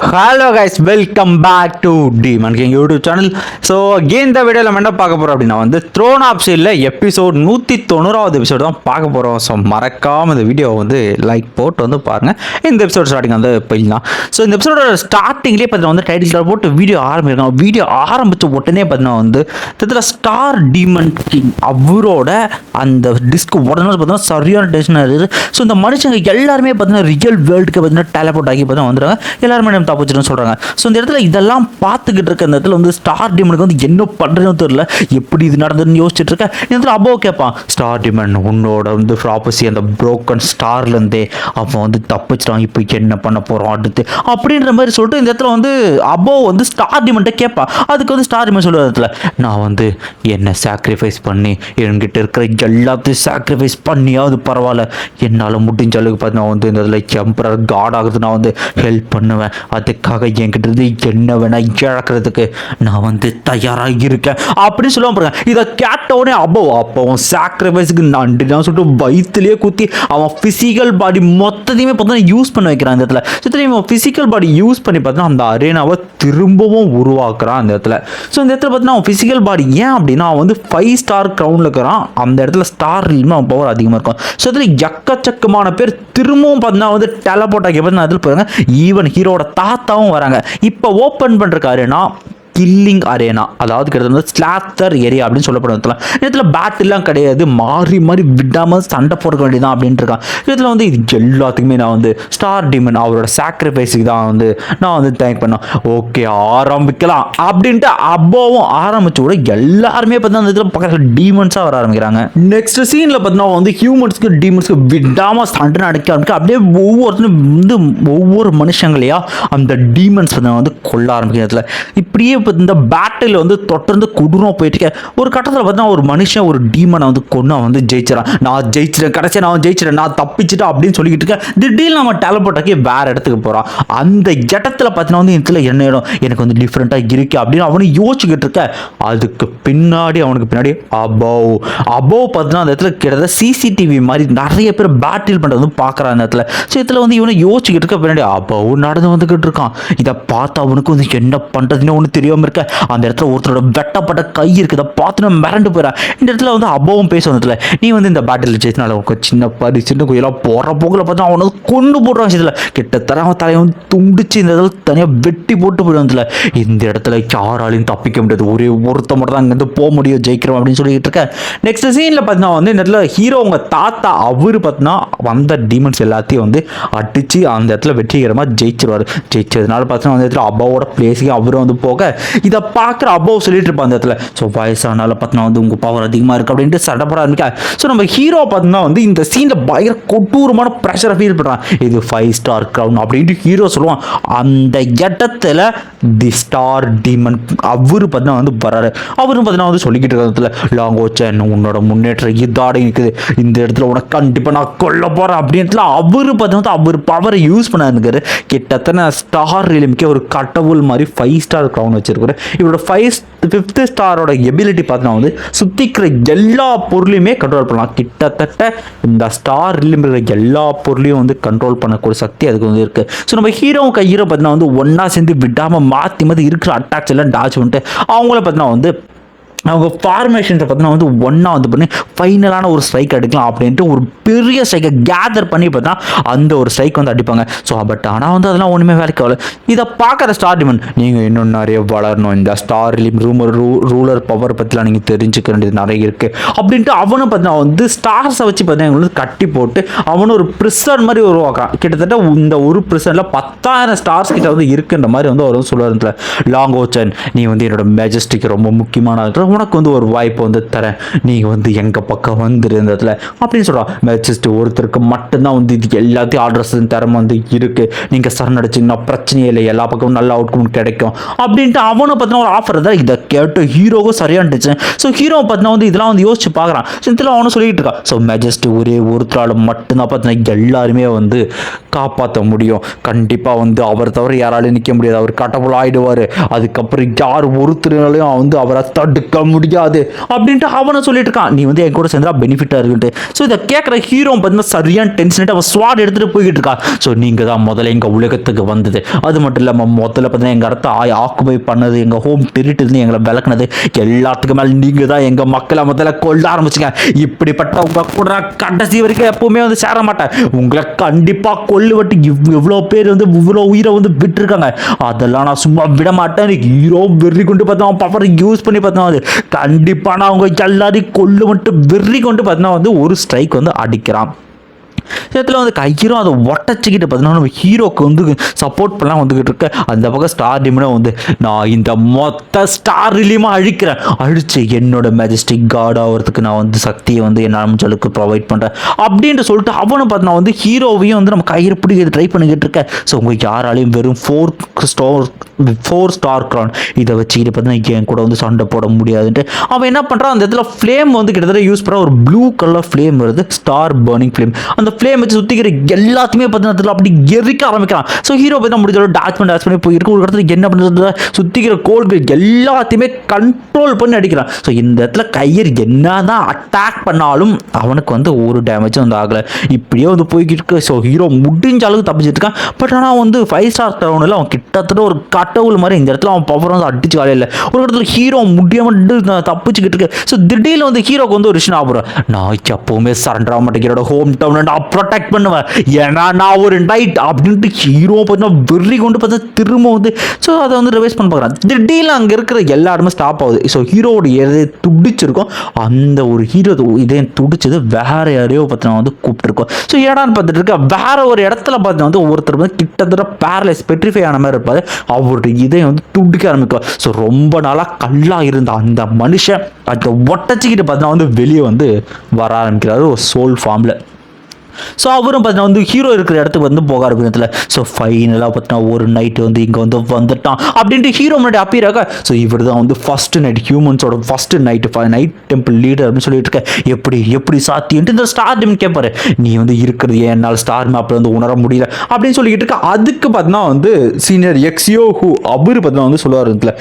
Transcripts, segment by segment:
Hello guys, welcome back to Demon King YouTube channel. So again இந்த வீடியோவில் நம்ம என்ன பார்க்க போகிறோம் அப்படின்னா த்ரோன் ஆஃப் ஷீல்டில் எபிசோட் 190 எபிசோடு தான் பார்க்க போகிறோம். ஸோ மறக்காமல் இந்த வீடியோவை லைக் போட்டு பாருங்கள். இந்த எபிசோட் ஸ்டார்டிங் போயிடலாம். ஸோ இந்த எபிசோட ஸ்டார்டிங்லேயே பார்த்தீங்கன்னா டைட்டில் போட்டு வீடியோ ஆரம்பிக்கும். வீடியோ ஆரம்பித்த உடனே பார்த்தீங்கன்னா ஸ்டார் டீமன் கிங் அவரோட அந்த டிஸ்க் உடனே பார்த்தீங்கன்னா சரியான டென்ஷனாக இருக்குது. ஸோ இந்த மனுஷங்க எல்லாருமே பார்த்தீங்கன்னா ரியல் வேர்ல்டுக்கு பார்த்தீங்கன்னா டெலபோர்ட் ஆகி பார்த்தீங்கன்னா வந்துடுறாங்க. எல்லாருமே தப்பிச்சிருன்னு சொல்கிறாங்க. ஸோ இந்த இடத்துல இதெல்லாம் பார்த்துக்கிட்டு இருக்க இந்த இடத்துல ஸ்டார் டீமனுக்கு என்ன பண்ணுறதுன்னு தெரியல, எப்படி இது நடந்ததுன்னு யோசிச்சுட்டு இருக்கேன். இந்த இடத்துல அப்போ கேட்பான், ஸ்டார் டீமன் உன்னோட ப்ராப்பர்சி அந்த புரோக்கன் ஸ்டார்லேருந்தே அவன் தப்பிச்சிட்டான், இப்போ என்ன பண்ண போகிறோம் அடுத்து அப்படின்ற மாதிரி சொல்லிட்டு இந்த இடத்துல அப்போ ஸ்டார் டீமன்ட்ட கேட்பான். அதுக்கு ஸ்டார் டீமன் சொல்லுற இடத்துல நான் என்னை சாக்ரிஃபைஸ் பண்ணி என்கிட்ட இருக்கிற எல்லாத்தையும் சாக்ரிஃபைஸ் பண்ணியாவது பரவாயில்ல, என்னால் முடிஞ்ச அளவுக்கு பார்த்தீங்கன்னா இந்த இதில் எம்பரர் காட் ஆகுது நான் ஹெல்ப் பண்ணுவேன், அதுக்காக என்கிட்ட இருந்து என்ன வேணா இழக்கிறதுக்கு நான் தயாராக இருக்கேன் அப்படின்னு சொல்லுவான் பாருங்க. இதை கேட்டவுடனே அப்போ சாக்ரிஃபைஸுக்கு நன்றி நான் சொல்லிட்டு வயிற்றுலேயே குத்தி அவன் ஃபிசிக்கல் பாடி மொத்தத்தையுமே பார்த்தீங்கன்னா யூஸ் பண்ண வைக்கிறான். இந்த இடத்துல ஃபிசிக்கல் பாடி யூஸ் பண்ணி பார்த்தீங்கன்னா அந்த அரேனாவை திரும்பவும் உருவாக்குறான் அந்த இடத்துல. ஸோ இந்த இடத்துல பார்த்தீங்கன்னா அவன் ஃபிசிக்கல் பாடி ஏன் அப்படின்னா அவன் 5 ஸ்டார் க்ரௌண்டில் இருக்கிறான். அந்த இடத்துல ஸ்டார் இல்லாமல் அவன் பவர் அதிகமாக இருக்கும். ஸோ இதில் எக்கச்சக்கமான பேர் திரும்பவும் பார்த்தீங்கன்னா டெலபோர்ட் ஆகி பார்த்தீங்கன்னா அதில் போகிறாங்க. ஈவன் ஹீரோட தாத்தாவும் வராங்க. இப்போ ஓப்பன் பண்ணுறக்காருன்னா கில்லிங் அரேனா, அதாவது கிட்டத்தட்ட ஸ்லாத்தர் ஏரியா அப்படின்னு சொல்லப்படுறது. இதில் பேட்டில்லாம் கிடையாது, மாறி மாறி விடாமல் சண்டை போட வேண்டியதான் அப்படின்ட்டு இருக்கான். இதில் இது எல்லாத்துக்குமே நான் ஸ்டார் டீமன் அவரோட சாக்ரிஃபைஸுக்கு தான் நான் தேங்க் பண்ணேன். ஓகே ஆரம்பிக்கலாம் அப்படின்ட்டு அப்போவும் ஆரம்பிச்சு கூட எல்லாருமே பார்த்தீங்கன்னா இதில் பக்கத்தில் டீமன்ஸாக வர ஆரம்பிக்கிறாங்க. நெக்ஸ்ட் சீனில் பார்த்தீங்கன்னா ஹியூமன்ஸ்க்கு டீமன்ஸ்க்கு விடாமல் சண்டை நடக்க ஆரம்பிக்க அப்படியே ஒவ்வொருத்தரும் ஒவ்வொரு மனுஷங்களையா அந்த டீமன்ஸ் கொல்ல ஆரம்பிக்கிறதுல இப்படியே இந்த பேட்டில் தொடர்ந்து கொடூரமாக போயிட்டு இருக்க. ஒரு கட்டத்தில் பார்த்தீங்கன்னா ஒரு மனுஷன் ஒரு டீமனை கொண்டு ஜெயிச்சிடறான். நான் ஜெயிச்சிட்டேன், கடைசியாக நான் ஜெயிச்சிட்டேன், நான் தப்பிச்சிட்டேன் அப்படின்னு சொல்லிக்கிட்டு இருக்கேன். திடீர்னு நம்ம டெலபோர்ட் ஆகி வேற இடத்துக்கு போகிறான். அந்த இடத்துல பார்த்தீங்கன்னா இதில் என்ன இடம் எனக்கு டிஃப்ரெண்ட்டாக இருக்கு அப்படின்னு அவனு யோசிச்சுக்கிட்டு இருக்க. அதுக்கு பின்னாடி அவனுக்கு பின்னாடி அபோவ் பார்த்தீங்கன்னா அந்த இடத்துல கிட்டத்தட்ட சிசிடிவி மாதிரி நிறைய பேர் பேட்டில் பண்ணுறது பார்க்குறான் அந்த இடத்துல. ஸோ இதில் இவனை யோசிச்சுக்கிட்டு இருக்க. பின்னாடி அபோவ் நடந்து வந்துக்கிட்டு இருக்கான். இதை பார்த்து அவனுக்கு என்ன பண்ணுறதுன்னு ஒன்று தெரியும் இருக்க. அந்த இடத்துல ஒருத்தரோட வெட்டப்பட்ட கை இருக்குது. பார்த்து மிரண்டு போயிடறான். இந்த இடத்துல அப்பவும் பேச வந்ததுல நீ இந்த பேட்டில் ஜெயிச்சனால உனக்கு சின்ன பரி சின்ன கோயிலாக போகிற போக்கில் பார்த்தா அவனை கொண்டு போடுறான். இதில் கிட்டத்தட்ட அவன் தலையை துண்டிச்சு இந்த இடத்துல தனியாக வெட்டி போட்டு போயிடுவதில்ல. இந்த இடத்துல யாராலையும் தப்பிக்க முடியாது, ஒரே ஒருத்த மட்டும் தான் அங்கேருந்து போக முடியும் ஜெயிக்கிறோம் அப்படின்னு சொல்லிட்டு இருக்க. நெக்ஸ்ட் சீனில் பார்த்தீங்கன்னா இந்த இடத்துல ஹீரோ அவங்க தாத்தா அவர் பார்த்தீங்கன்னா வந்த டீமன்ஸ் எல்லாத்தையும் அடிச்சு அந்த இடத்துல வெற்றிகரமாக ஜெயிச்சிருவார். ஜெயிச்சதுனால பார்த்தீங்கன்னா அந்த இடத்துல அப்பாவோட பிளேஸுக்கு அவரும் போக இதை பார்க்குற அப்போ சொல்லிட்டு இருப்பான் அந்த இடத்துல. ஸோ வயசானால பார்த்தீங்கன்னா உங்கள் பவர் அதிகமாக இருக்குது அப்படின்ட்டு சடப்பட ஆரம்பிக்க. ஸோ நம்ம ஹீரோ பார்த்தீங்கன்னா இந்த சீனில் பயங்கர கொடூரமான ப்ரெஷரை ஃபீல் பண்ணுறான். இது 5 ஸ்டார் க்ரௌன் அப்படின்ட்டு ஹீரோ சொல்லுவான். அந்த இடத்துல தி ஸ்டார் டீமன் அவரு பார்த்தீங்கன்னா வர்றாரு. அவரும் பார்த்தீங்கன்னா சொல்லிக்கிட்டு இருக்கிற லாங் ஓச்சன் உன்னோட முன்னேற்றம் இதாடி இருக்குது, இந்த இடத்துல உனக்கு கண்டிப்பாக நான் கொல்ல போகிறேன் அப்படின்ட்டு அவரு பார்த்தீங்கன்னா அவர் பவரை யூஸ் பண்ண இருக்காரு. கிட்டத்தட்ட ஸ்டார் ரிலிமிக்கு ஒரு கடவுள் மாதிரி 5 ஸ்டார் க்ரௌன் வச்சிருக்காரு. இவரோட 5th ஸ்டாரோட எபிலிட்டி பார்த்தீங்கன்னா சுத்திக்கிற எல்லா பொருளையுமே கண்ட்ரோல் பண்ணலாம். கிட்டத்தட்ட இந்த ஸ்டார் இருக்கிற எல்லா பொருளையும் கண்ட்ரோல் பண்ணக்கூடிய சக்தி அதுக்கு இருக்கு. ஸோ நம்ம ஹீரோவும் கையீரோ பார்த்தீங்கன்னா ஒன்னா சேர்ந்து விடாமல் மாற்றி இருக்கிற அட்டாக்ஸ் எல்லாம் டாச் பண்ணிட்டு அவங்கள பார்த்தீங்கன்னா அவங்க ஃபார்மேஷன்ஸை பார்த்தீங்கன்னா ஒன்றா பண்ணி ஃபைனலான ஒரு ஸ்ட்ரைக் அடிக்கலாம் அப்படின்ட்டு ஒரு பெரிய ஸ்ட்ரைக்கை கேதர் பண்ணி பார்த்தீங்கன்னா அந்த ஒரு ஸ்ட்ரைக் அடிப்பாங்க. ஸோ பட் ஆனால் அதெல்லாம் ஒன்றுமே வேலைக்கு ஆகல. இதை பார்க்குற ஸ்டார் டீமன் நீங்கள் இன்னும் நிறைய வளரணும், இந்த ஸ்டார் ரூலர் பவர் பற்றிலாம் நீங்கள் தெரிஞ்சுக்க வேண்டியது நிறைய இருக்குது அப்படின்ட்டு அவனும் பார்த்தீங்கன்னா ஸ்டார்ஸை வச்சு பார்த்தீங்கன்னா கட்டி போட்டு அவனும் ஒரு ப்ரிசன் மாதிரி உருவாக்குறான். கிட்டத்தட்ட இந்த ஒரு ப்ரிசனில் 10,000 ஸ்டார்ஸ் கிட்ட இருக்குன்ற மாதிரி அவரும் சொல்லுவார். லாங் ஓச்சன் நீ என்னோட மெஜஸ்டிக் ரொம்ப முக்கியமான உனக்கு ஒரு வாய்ப்பு தரேன், நீங்கள் எங்கள் பக்கம் வந்துருந்ததுல அப்படின்னு சொல்கிறான். மெஜஸ்ட் ஒருத்தருக்கு மட்டும்தான் இது எல்லாத்தையும் ஆர்டர்ஸ் தரம் இருக்குது, நீங்கள் சரணடிச்சிங்கன்னா பிரச்சனையே இல்லை, எல்லா பக்கமும் நல்ல அவுட்கம் கிடைக்கும் அப்படின்ட்டு அவனை பற்றின ஒரு ஆஃபர் தான். இதை கேட்டு ஹீரோவும் சரியானுச்சு. ஸோ ஹீரோ பார்த்தீங்கன்னா இதெல்லாம் யோசிச்சு பார்க்குறான். இதில் அவனும் சொல்லிட்டு இருக்கான். ஸோ மெஜஸ்ட் ஒரே ஒருத்தரால் மட்டும்தான் பார்த்தீங்கன்னா எல்லாருமே காப்பாற்ற முடியும், கண்டிப்பாக அவரை தவிர யாராலையும் நிற்க முடியாது, அவர் கடவுள் ஆகிடுவார், அதுக்கப்புறம் யார் ஒருத்தராலையும் அவரை தடுக்க முடியாது அப்படின்ட்டு அவனை சொல்லிட்டு இருக்கான். நீ வந்து என் கூட சேர்ந்தா பெனிஃபிட்டாக இருக்குன்ட்டு. ஸோ இதை கேட்குற ஹீரோ பார்த்தீங்கன்னா சரியான டென்ஷன் அவன் ஸ்வாட் எடுத்துகிட்டு போய்கிட்டு இருக்கா. ஸோ நீங்கள் தான் முதல்ல எங்கள் உலகத்துக்கு வந்தது, அது மட்டும் இல்லாமல் முதல்ல பார்த்தீங்கன்னா எங்கள் இடத்த ஆக்குபை பண்ணது, எங்கள் ஹோம் டெரிட்டரி எங்களை விளக்குனது, எல்லாத்துக்கு மேலே நீங்கள் தான் எங்கள் மக்களை முதல்ல கொல்ல ஆரம்பிச்சுங்க. இப்படிப்பட்ட உங்கள் கூட கடைசி வரைக்கும் எப்பவுமே வந்து சேர மாட்டேன், உங்களை கண்டிப்பாக கொல்லு வட்டி எவ்வளோ பேர் வந்து இவ்வளோ உயிரை வந்து விட்டுருக்காங்க, அதெல்லாம் நான் சும்மா விட மாட்டேன். ஹீரோ வெறி கொண்டு பார்த்தா பவர் யூஸ் பண்ணி பார்த்தா வந்து கண்டிப்பாக நான் அவங்க எல்லாரையும் கொல்லு மட்டும் வெறி கொண்டு பார்த்தீங்கன்னா வந்து ஒரு ஸ்ட்ரைக் வந்து அடிக்கிறான். இடத்துல வந்து கையிரும் அதை ஒட்டச்சிக்கிட்டு பார்த்தீங்கன்னா நம்ம ஹீரோக்கு வந்து சப்போர்ட் பண்ணலாம் வந்துக்கிட்டு இருக்க. அந்த பக்கம் ஸ்டார் டிமனை வந்து நான் இந்த மொத்த ஸ்டார் ரிலீமாக அழிச்சு என்னோட மேஜஸ்டிக் காட் ஆகிறதுக்கு நான் வந்து சக்தியை வந்து என்னால் முடிஞ்சளவுக்கு ப்ரொவைட் பண்ணுறேன் அப்படின்ட்டு சொல்லிட்டு அவனை பார்த்து நான் வந்து ஹீரோவையும் வந்து நம்ம கயிறு பிடிக்கிறது ட்ரை பண்ணிக்கிட்டு இருக்கேன். ஸோ உங்கள் யாராலையும் வெறும் 4 ஸ்டார் கிரவுன் இதை வச்சுக்கிட்டு பார்த்தீங்கன்னா என் கூட வந்து சண்டை போட முடியாதுன்ட்டு அவன் என்ன பண்ணுறான், அந்த இடத்துல ஃப்ளேம் வந்து கிட்டத்தட்ட யூஸ் பண்ணுற ஒரு ப்ளூ கலர் ஃப்ளேம் வருது, ஸ்டார் பர்னிங் ஃப்ளேம். அந்த ஃப்ளேம் வச்சு சுற்றிக்கிற எல்லாத்தையுமே பார்த்தீங்கன்னா அப்படி எரிக்க ஆரம்பிக்கிறான். ஸோ ஹீரோ பார்த்தா முடிஞ்ச டாச் பண்ணி போயிருக்கு. ஒரு இடத்துல என்ன பண்ணுறது, சுற்றிக்கிற கோல்கள் எல்லாத்தையுமே கண்ட்ரோல் பண்ணி அடிக்கிறான். ஸோ இந்த இடத்துல கயிறு என்ன தான் அட்டாக் பண்ணாலும் அவனுக்கு வந்து ஒரு டேமேஜும் வந்து ஆகலை. இப்படியே வந்து போய்கிட்டு இருக்கு. ஸோ ஹீரோ முடிஞ்ச அளவுக்கு தப்பிச்சிட்டு இருக்கான். பட் ஆனால் வந்து 5 ஸ்டார் கிரவுனில் அவன் கிட்டத்தட்ட ஒரு கடவுள் மாதிரி இந்த இடத்துல அவன் பவர் வந்து அடிச்சு காலையில் ஒரு இடத்துல ஹீரோ முடியாமல் தப்பிச்சுக்கிட்டு இருக்கு. ஸோ திடீர்னு வந்து ஹீரோக்கு வந்து ஒரு விஷயம் ஆகுறோம், நான் எப்பவுமே சரண்டர் ஆக மாட்டேன், என்னோட ஹோம் டவுனை நான் ப்ரொடெக்ட் பண்ணுவேன், ஏன்னா நான் ஒரு நைட் அப்படின்ட்டு ஹீரோ பார்த்தீங்கன்னா வெறி கொண்டு பார்த்தா திரும்ப வந்து ஸோ அதை வந்து ரிவைஸ் பண்ண பார்க்குறான். திடீர்னு அங்கே இருக்கிற எல்லாருமே ஸ்டாப் ஆகுது. ஸோ ஹீரோவோட எதை துடிச்சிருக்கோம் அந்த ஒரு ஹீரோ இதே துடிச்சது வேற யாரையோ பார்த்தீங்கன்னா வந்து கூப்பிட்டுருக்கோம். ஸோ ஏடான்னு பார்த்துட்டு இருக்க வேற ஒரு இடத்துல பார்த்தீங்கன்னா வந்து ஒருத்தர் வந்து கிட்டத்தட்ட பேரலைஸ் பெட்ரிஃபை ஆன மாதிரி இருப்பாரு. அவருடைய இதை வந்து துடிக்க ஆரம்பிக்கும். ஸோ ரொம்ப நாளாக கல்லாக இருந்த அந்த மனுஷன் அதை ஒட்டச்சிக்கிட்டு பார்த்தீங்கன்னா வந்து வெளியே வந்து வர ஆரம்பிக்கிறாரு ஒரு சோல் ஃபார்மில். ஸோ அவரும் பார்த்தீங்கன்னா வந்து ஹீரோ இருக்கிற இடத்துக்கு வந்து போக ஆரம்பிக்கிறதுல. ஸோ ஃபைனலாக பார்த்தீங்கன்னா ஒரு நைட்டு வந்து இங்கே வந்து வந்துட்டான் அப்படின்ட்டு ஹீரோ முன்னாடி அப்பீராக. ஸோ இவர் தான் வந்து ஃபஸ்ட்டு நைட் ஹியூமன்ஸோட ஃபஸ்ட்டு நைட் டெம்பிள் லீடர் அப்படின்னு சொல்லிட்டு இருக்க. எப்படி சாத்தியன்ட்டு இந்த ஸ்டார் டிம் கேட்பாரு, நீ வந்து இருக்கிறது என்னால் ஸ்டார் மேப்பில் வந்து உணர முடியல அப்படின்னு சொல்லிக்கிட்டு இருக்க. அதுக்கு பார்த்தீங்கன்னா வந்து சீனியர் எக்ஸியோ ஹூ அவர் பார்த்தீங்கன்னா வந்து சொல்லுவார் இதில்,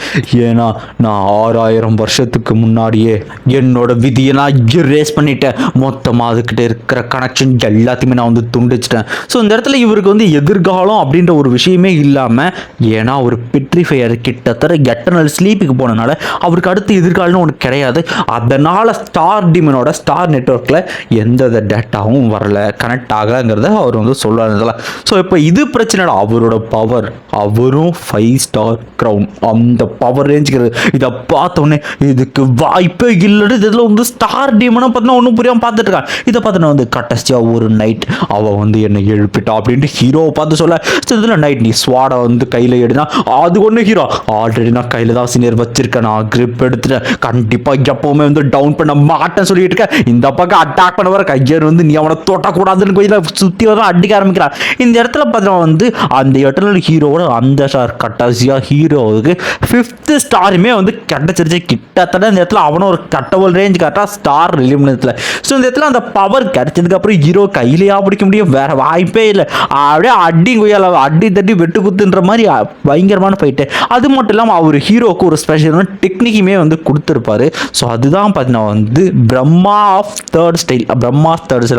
ஏன்னா நான் 6000 வருஷத்துக்கு முன்னாடியே என்னோட விதியை நான் இரேஸ் பண்ணிட்டேன், மொத்தமாக அதுக்கிட்ட இருக்கிற கனெக்ஷன் எல்லாத்தையுமே நான் வந்து துண்டிச்சிட்டேன். ஸோ இந்த இடத்துல இவருக்கு வந்து எதிர்காலம் அப்படின்ற ஒரு விஷயமே இல்லாமல், ஏன்னா ஒரு பெட்ரிஃபையர் கிட்டத்தட்ட எட்டர்னல் ஸ்லீப்புக்கு போனனால அவருக்கு அடுத்து எதிர்காலம்னு ஒன்று கிடையாது. அதனால் ஸ்டார் டிமனோட ஸ்டார் நெட்வொர்க்கில் எந்த டேட்டாவும் வரல, கனெக்ட் ஆகலைங்கிறத அவர் வந்து சொல்லுவார். ஸோ இப்போ இது பிரச்சனை, அவரோட பவர் அவரும் 5 ஸ்டார் கிரவுன் அந்த பவர் ரேஞ்சுக்கிறது. இதை பார்த்தோன்னே இதுக்கு வாய்ப்பே இல்லைன்னு இதில் வந்து ஸ்டார் டிமனை பார்த்தீங்கன்னா ஒன்றும் புரியாமல் பார்த்துட்டு இருக்கான். இதை பார்த்தோன்னா வந்து கடைசியாக ஒரு நைட் அவள் வந்து என்னை எழுப்பிட்டா அப்படின்ட்டு ஹீரோவை பார்த்து சொல்ல. இதில் நைட் நீ ஸ்வாடை வந்து கையில் எடுனா அது ஒன்று ஹீரோ ஆல்ரெடி நான் கையில் தான் சீனியர் வச்சிருக்கேன், நான் கிரிப் எடுத்துட்டேன், கண்டிப்பாக எப்பவுமே வந்து டவுன் பண்ண மாட்டேன்னு சொல்லிட்டு இருக்கேன். இந்த பக்கம் அட்டாக் பண்ண வர கையர் வந்து நீ அவனை தோட்டக்கூடாதுன்னு கொஞ்சம் சுற்றி வர அடிக்க ஆரம்பிக்கிறான். இந்த இடத்துல பார்த்தா வந்து அந்த எட்டர்னல் ஹீரோவோட அந்த ஸ்டார் கட்டாசியா ஹீரோவுக்கு 5th ஸ்டாருமே வந்து கிடைச்சிருச்சு. கிட்டத்தட்ட இந்த இடத்துல அவனும் ஒரு கட்டவல் ரேஞ்ச் கரெக்டாக ஸ்டார் ரிலீவ். ஸோ இந்த இடத்துல அந்த பவர் கிடைச்சதுக்கு அப்புறம் ஹீரோ கையிலையா பிடிக்க முடியும், வேற வாய்ப்பே இல்லை. அப்படியே அடி குயல அடி தட்டி வெட்டு குத்துன்ற மாதிரி பயங்கரமான ஃபைட்டு. அது மட்டும் இல்லாமல் அவர் ஹீரோவுக்கு ஒரு ஸ்பெஷலான டெக்னிக்குமே வந்து கொடுத்துருப்பாரு. ஸோ அதுதான் பார்த்தீங்கன்னா வந்து பிரம்மாஸ் தேர்ட் ஸ்டைல்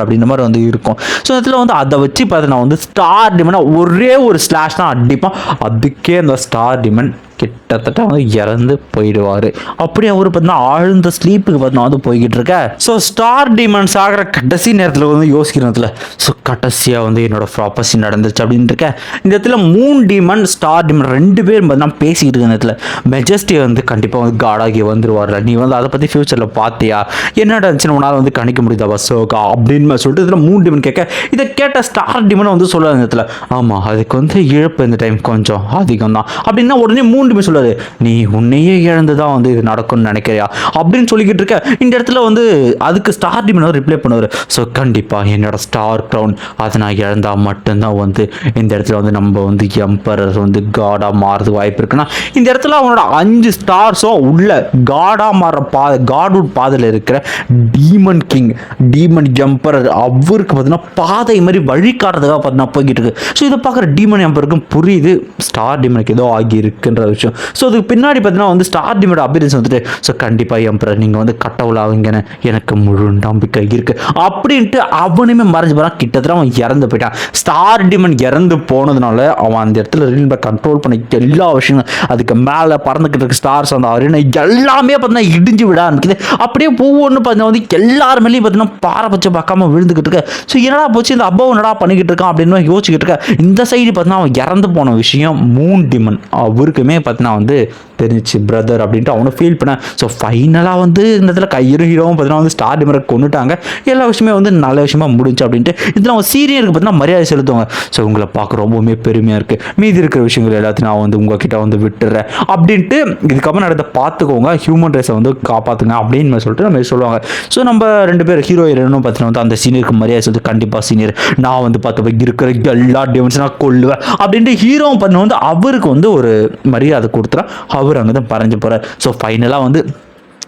அப்படின்ற மாதிரி வந்து இருக்கும். ஸோ இதில் வந்து அதை வச்சு பார்த்தீங்கன்னா வந்து ஸ்டார் டிமனை ஒரே ஒரு ஸ்லாஷ் தான் அடிப்பான். அதுக்கே அந்த ஸ்டார் டிமன் கிட்டத்தட்ட வந்து இறந்து போயிடுவார். அப்படி அவர் பார்த்தீங்கன்னா ஆழ்ந்த ஸ்லீப்புக்கு பார்த்தீங்கன்னா வந்து போய்கிட்டு இருக்க. ஸோ ஸ்டார் டிமன்ஸ் ஆகிற கடைசி நேரத்தில் வந்து யோசிக்கிறதுல ஸோ கடைசியாக வந்து என்னோட ப்ராப்பர்சி நடந்துச்சு அப்படின்னு இருக்க. இந்த இடத்துல 3 டீமன் ஸ்டார் டிமன் 2 பேர் பார்த்தீங்கன்னா பேசிக்கிட்டு இருக்க நேரத்தில் மெஜஸ்டி வந்து கண்டிப்பாக வந்து காடாகி வந்துருவார்ல, நீ வந்து அதை பற்றி ஃபியூச்சரில் பார்த்தியா, என்னடா இருந்துச்சுன்னு உன்னால் வந்து கணிக்க முடியுதா வசோகா அப்படின்னு சொல்லிட்டு இதில் 3 டிமன் கேட்க. இதை கேட்ட ஸ்டார் டிமன் வந்து சொல்லுவாங்க இந்த இடத்துல, ஆமாம் அதுக்கு வந்து இழப்பு இந்த டைம் கொஞ்சம் அதிகம் தான் அப்படின்னா உடனே 3 டிமன் சொல்லாது, நீ உன்னையே இழந்து தான் வந்து இது நடக்கும்னு நினைக்கிறியா அப்படின்னு சொல்லிக்கிட்டு இருக்க. இந்த இடத்துல வந்து அதுக்கு ஸ்டார் டிமன் ரிப்ளை பண்ணுவார், ஸோ கண்டிப்பாக என்னோட ஸ்டார் கிரவுன் அதை நான் இழந்தால் மட்டும்தான் வந்து இந்த இடத்துல வந்து நம்ம வந்து எம்பரர் வந்து காடாக மாறுறது வாய்ப்பு இருக்குன்னா, இந்த இடத்துல அவனோட 5 ஸ்டார்ஸும் உள்ள காடாக மாற காட்வுட் பாதையில் இருக்கிற டீமன் கிங் டீமன் எம்பரர் அவருக்கு பார்த்தீங்கன்னா பாதை மாதிரி வழி காட்டுறதுக்காக பார்த்தீங்கன்னா போய்கிட்டு இருக்கு. ஸோ இதை பார்க்குற டீமன் எம்பருக்கும் புரியுது ஸ்டார் டிமனுக்கு ஏதோ ஆகி இருக்குன்ற விஷயம். ஸோ அதுக்கு பின்னாடி பார்த்தீங்கன்னா வந்து ஸ்டார் டீமோட அப்பியரன்ஸ் வந்துட்டு ஸோ கண்டிப்பாக எம்பரர் நீங்கள் வந்து கட்டவுள் ஆகுங்கன்னு எனக்கு முழு நம்பிக்கை இருக்குது அப்படின்ட்டு அவனுமே மறைஞ்சு போகிறான். கிட்டத்தட்ட அவன் இறந்து போயிட்டான். ஸ்டார் டீமன் இறந்து போனதுனால அவன் அந்த இடத்துல ரீல்பை கண்ட்ரோல் பண்ணி எல்லா விஷயங்களும் அதுக்கு மேலே பறந்துக்கிட்டு இருக்க ஸ்டார்ஸ் அந்த அரினை எல்லாமே பார்த்தீங்கன்னா இடிஞ்சு விட ஆரம்பிக்குது. அப்படியே ஒவ்வொன்று பார்த்தீங்கன்னா வந்து எல்லார் மேலேயும் பார்த்தீங்கன்னா பாரபட்சம் பார்க்காம விழுந்துக்கிட்டு இருக்க. ஸோ என்னடா போச்சு இந்த அப்பாவை என்னடா பண்ணிக்கிட்டு இருக்கான் அப்படின்னு யோசிச்சுக்கிட்டு இருக்க. இந்த சைடு பார்த்தீங்கன்னா அவன் இறந்து போன விஷயம் மூன் டிமன் அவருக்குமே பார்த்தீங்கன்னா வந்து தெரிஞ்சிச்சு பிரதர் அப்படின்ட்டு அவனும் ஃபீல் பண்ணேன். ஸோ ஃபைனலாக வந்து இந்த இடத்துல கையரும் ஹீரோவும் பார்த்தீங்கன்னா வந்து ஸ்டார் டிமரை கொண்டுட்டாங்க. எல்லா விஷயமே வந்து நல்ல விஷயமா முடிஞ்சு அப்படின்ட்டு இதில் அவன் சீரியருக்கு பார்த்தீங்கன்னா மரியாதை செலுத்துவாங்க. ஸோ உங்களை பார்க்க ரொம்பவுமே பெருமையாக இருக்குது, மீதி இருக்கிற விஷயங்கள் எல்லாத்தையும் நான் வந்து உங்ககிட்ட வந்து விட்டுறேன் அப்படின்ட்டு இதுக்கப்புறம் நடந்த பார்த்துக்கோங்க, ஹியூமன் ரேஸை வந்து காப்பாற்றுங்க அப்படின்னு சொல்லிட்டு நம்ம சொல்லுவாங்க. ஸோ நம்ம 2 பேர் ஹீரோ ஹீரோனும் பார்த்தீங்கன்னா வந்து அந்த சீனியருக்கு மரியாதை சொல்லிட்டு கண்டிப்பாக சீனியர் நான் வந்து பார்த்து இருக்கிற எல்லா டேமன்ஸும் நான் கொள்ளுவேன் அப்படின்ட்டு ஹீரோவும் பண்ண வந்து அவருக்கு வந்து ஒரு மரியாதை கொடுத்துறா. அவர் அங்கே தான் பறஞ்சு போகிறார். ஸோ ஃபைனலாக வந்து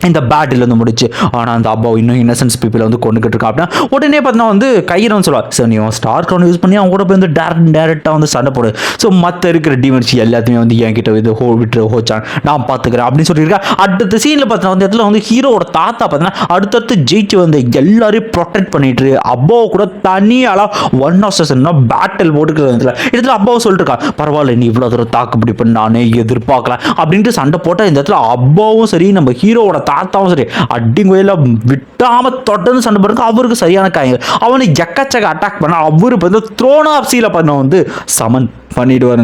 இந்த பேட்டில் வந்து முடிச்சு. ஆனால் அந்த அப்பாவை இன்னும் இன்னசென்ஸ் பீப்பிள் வந்து கொண்டுகிட்டு இருக்கா அப்படின்னா உடனே பார்த்தீங்கன்னா வந்து கையிறன்னு சொல்லுவார். சார் நீ ஸ்டார் க்ரௌன் யூஸ் பண்ணி அவங்க கூட போய் வந்து டேரெக்டாக வந்து சண்டை போடு. ஸோ மற்ற இருக்கிற டீமன்ஸ் எல்லாத்தையுமே வந்து என்கிட்ட இது விட்டு ஹோச்சான் நான் பார்த்துக்கிறேன் அப்படின்னு சொல்லியிருக்கேன். அடுத்த சீனில் பார்த்தீங்கன்னா வந்து இடத்துல வந்து ஹீரோட தாத்தா பார்த்தீங்கன்னா அடுத்தடுத்து ஜெயிச்சு வந்து எல்லாரையும் ப்ரொடெக்ட் பண்ணிட்டு அப்பாவை கூட தனியாலாம் ஒன் ஆஃப் செஷன்னா பேட்டில் போட்டுக்கிற இடத்துல அப்பாவை சொல்லிட்டு இருக்கா. பரவாயில்ல நீ இவ்வளோ தூரம் தாக்குப்பிடி பண்ணி நானே எதிர்பார்க்கலாம் அப்படின்ட்டு சண்டை போட்டால் இந்த இடத்துல அப்பாவும் சரி நம்ம ஹீரோவோட தாத்தாவும் சரி அடிங்கோயில விட்டாம தொடர்ந்து சண்டை போடுறது அவருக்கு சரியான காயங்கள். அவனை எக்கச்சக்க அட்டாக் பண்ண அவரு வந்து த்ரோன் ஆஃப் சீல பண்ண வந்து சமன் பண்ணிடுவார்.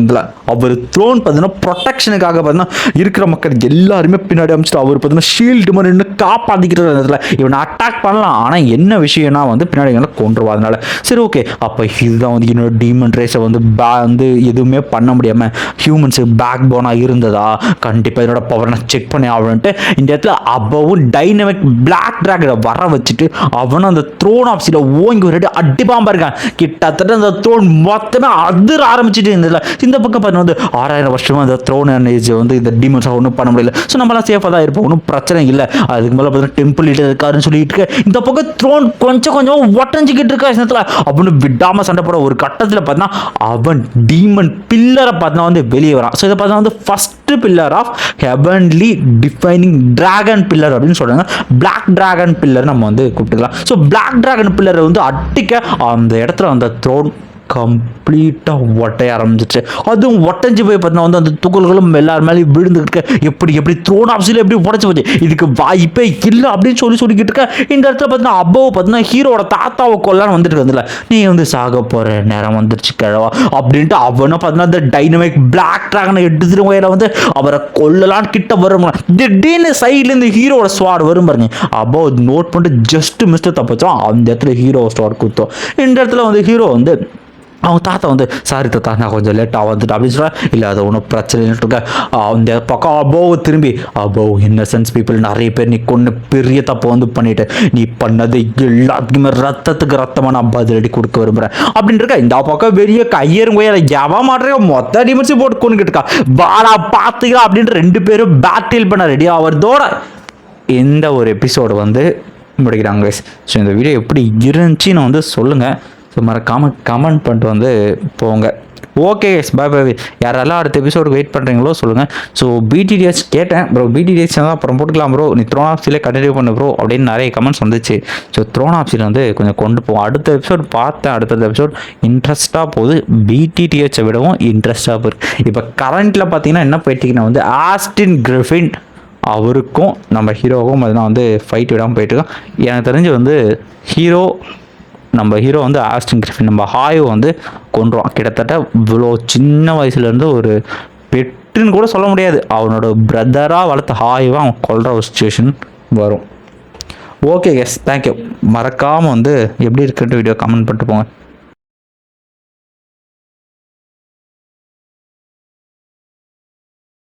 அவர் த்ரோன் பார்த்தீங்கன்னா ப்ரொடெக்ஷனுக்காக பார்த்தீங்கன்னா இருக்கிற மக்கள் எல்லாருமே பின்னாடி அமைச்சிட்டு அவர் பார்த்தீங்கன்னா ஷீல்டு மாதிரி நின்று காப்பாற்றிக்கிட்டு இடத்துல இவனை அட்டாக் பண்ணலாம். ஆனால் என்ன விஷயம்னா வந்து பின்னாடி கொண்டுருவா. அதனால சரி ஓகே அப்போ இதுதான் வந்து என்னோட டீமன் ரேஸை வந்து எதுவுமே பண்ண முடியாமல் ஹியூமன்ஸுக்கு பேக் போனாக இருந்ததா கண்டிப்பாக என்னோட பவரை நான் செக் பண்ணி ஆகணுன்ட்டு இந்த இடத்துல அப்பாவும் டைனமிக் பிளாக் டிராகனை வர வச்சுட்டு அவனும் அந்த த்ரோன் ஆஃப் சீல ஓங்கி ஒரு அடிப்பாம்பா இருக்கான். கிட்டத்தட்ட அந்த த்ரோன் மொத்தமே அதிர ஆரம்பிச்சுட்டு இந்த பக்கம் பார்த்தீங்கன்னா வந்து 6000 வருஷமா அந்த த்ரோன் ஏஜ் வந்து இந்த டீமன்ஸ் ஒன்றும் பண்ண முடியல. ஸோ நம்மளாம் சேஃபாக தான் இருப்போம், ஒன்றும் பிரச்சனை இல்லை. அதுக்கு மேலே பார்த்தீங்கன்னா டெம்பிள் லீடர் இருக்காருன்னு சொல்லிட்டு இருக்க. இந்த பக்கம் த்ரோன் கொஞ்சம் ஒட்டஞ்சிக்கிட்டு இருக்கா அப்படின்னு விடாம சண்டை போட ஒரு கட்டத்தில் பார்த்தீங்கன்னா அவன் டீமன் பில்லரை பார்த்தீங்கன்னா வந்து வெளியே வரான். ஸோ இதை பார்த்தா வந்து first pillar of heavenly defining dragon pillar அப்படின்னு சொல்றாங்க. பிளாக் டிராகன் பில்லர் நம்ம வந்து கூப்பிட்டுக்கலாம். ஸோ பிளாக் டிராகன் பில்லரை வந்து அட்டிக்க அந்த இடத்துல அந்த த்ரோன் கம்ப்ளீட்டாக ஒட்டைய ஆரம்பிச்சிச்சு. அதுவும் ஒட்டஞ்சு போய் பார்த்தீங்கன்னா வந்து அந்த துகள்களும் எல்லாரும் மேலேயும் விழுந்துக்கிட்டு எப்படி த்ரோன் ஆப்ஸில் எப்படி உடச்சி போச்சு இதுக்கு வாய்ப்பே இல்லை அப்படின்னு சொல்லிக்கிட்டு இருக்க. இந்த இடத்துல பார்த்தீங்கன்னா அப்பாவை பார்த்தீங்கன்னா ஹீரோட தாத்தாவை கொல்லான்னு வந்துட்டு வந்துல நீ வந்து சாக போகிற நேரம் வந்துருச்சு கிழவா அப்படின்ட்டு அவனை பார்த்தீங்கன்னா அந்த டைனமிக் பிளாக் டிராகனை எடுத்துட்டு வகையில் வந்து அவரை கொல்லலான்னு கிட்ட வரும். திடீர்னு சைட்லேருந்து ஹீரோட ஸ்வாட் வரும் பாருங்க. அப்போ நோட் பண்ணிட்டு ஜஸ்ட் மிஸ்டர் தப்பிச்சோம். அந்த இடத்துல ஹீரோ ஸ்வாட் கொடுத்தோம். இந்த இடத்துல வந்து ஹீரோ வந்து அவங்க தாத்தா வந்து சாரி தாத்தா நான் கொஞ்சம் லேட்டாக வந்துட்டு அப்படின்னு சொல்ல இல்லை அது ஒன்றும் பிரச்சனை இல்லைன்னு அந்த பக்கம் அபோவ் திரும்பி அபோவ் இன்னசென்ஸ் பீப்புள் நிறைய பேர் நீ கொண்டு பெரிய தப்பை வந்து பண்ணிட்டு நீ பண்ணது எல்லாத்துக்குமே ரத்தத்துக்கு ரத்தமாக நான் பதிலடி கொடுக்க விரும்புகிறேன் அப்படின்ட்டு இந்த பக்கம் பெரிய கையரும் கோயில எவா மாட்டுற மொத்த டிமன்ஸும் போட்டு கொண்டுக்கிட்டு இருக்கா. பாடா பார்த்துக்கலாம் அப்படின்ட்டு 2 பேரும் பேட்டில் பண்ண ரெடி ஆகிறதோட இந்த ஒரு எபிசோடு வந்து முடிக்கிறாங்க. ஸோ இந்த வீடியோ எப்படி இருந்துச்சுன்னு வந்து சொல்லுங்கள். ஸோ மறக்காமல் கமெண்ட் பண்ணிட்டு வந்து போங்க. Okay bye bye. யாரெல்லாம் அடுத்த எபிசோடுக்கு வெயிட் பண்ணுறீங்களோ சொல்லுங்கள். ஸோ பிடிடிஎஸ் கேட்டேன் ப்ரோ, பிடிடிஎஸ் தான் அப்புறம் போட்டுக்கலாம் ப்ரோ, நீ த்ரோன் ஆப்ஸிலே கண்டினியூ பண்ணு ப்ரோ அப்படின்னு நிறைய கமெண்ட்ஸ் வந்துச்சு. ஸோ த்ரோன் ஆப்ஸில் வந்து கொஞ்சம் கொண்டு போவோம். அடுத்த எபிசோட் பார்த்தேன், அடுத்த எபிசோட் இன்ட்ரெஸ்ட்டாக போகுது, பிடிடிஎச்சை விடவும் இன்ட்ரெஸ்ட்டாக போகுது. இப்போ கரண்ட்டில் பார்த்தீங்கன்னா என்ன போயிட்டீங்கன்னா வந்து ஆஸ்டின் கிரிஃபின் அவருக்கும் நம்ம ஹீரோவுக்கும் அதெல்லாம் வந்து ஃபைட் விடாமல் போயிட்டுருக்கோம். எனக்கு தெரிஞ்சு வந்து நம்ம ஹீரோ வந்து ஆஸ்டின் கிரிஃபின் நம்ம ஹாயோ வந்து கொண்டுருவான். கிட்டத்தட்ட இவ்வளோ சின்ன வயசுலேருந்து ஒரு பெட்டுன்னு கூட சொல்ல முடியாது, அவனோட பிரதராக வளர்த்த ஹாயோவை அவன் கொல்ற ஒரு சுச்சுவேஷன் வரும். Okay case thank you. மறக்காமல் வந்து எப்படி இருக்குன்ட்டு வீடியோ கமெண்ட் பண்ணிட்டு போங்க.